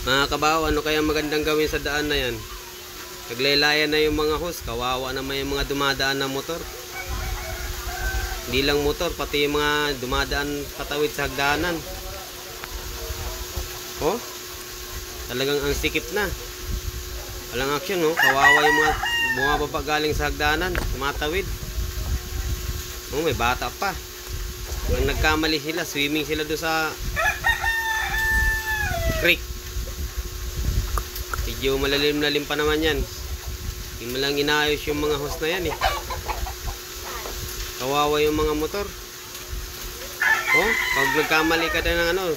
Mga kabaw, ano kaya magandang gawin sa daan na yan? Naglaylayan na yung mga hose. Kawawa naman yung mga dumadaan na motor. Hindi lang motor, pati yung mga dumadaan patawid sa hagdanan. Oh, talagang ang sikip na. Walang action, oh. Kawawa yung mga bumababa galing sa hagdanan, tumatawid. Oh, may bata pa. Ang nagkamali sila, swimming sila doon sa creek. Medyo malalim-lalim pa naman yan. Hindi mo lang inaayos yung mga hose na yan eh. Kawawa yung mga motor. Oh, pag nagkamali ka na ng ano,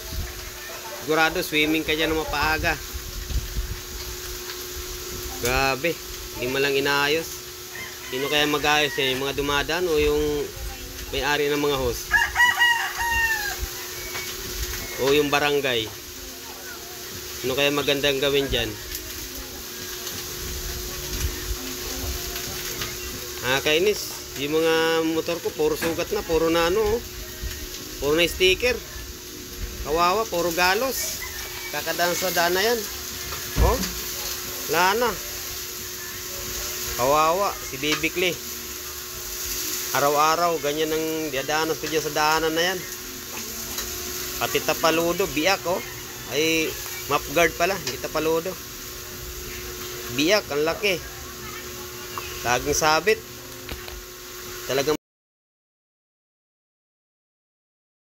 sigurado swimming ka dyan ng mapaaga. Grabe, hindi mo lang inaayos. Sino kaya mag-ayos yan? Yung mga dumadaan o yung may-ari ng mga hose? O yung barangay? Ano kaya magandang gawin dyan? Kainis. Yung mga motor ko puro sugat na, puro na ano, puro na sticker. Kawawa, puro galos. Kakadaan sa daan na yan. Oh, wala na. Kawawa, si Baby Clay. Araw-araw, ganyan ang diadanas ko dyan sa daanan na yan. Pati tapaludo, biyak oh. Ay, map guard pala, hindi tapaludo. Biyak, ang laki. Laging sabit. Talagang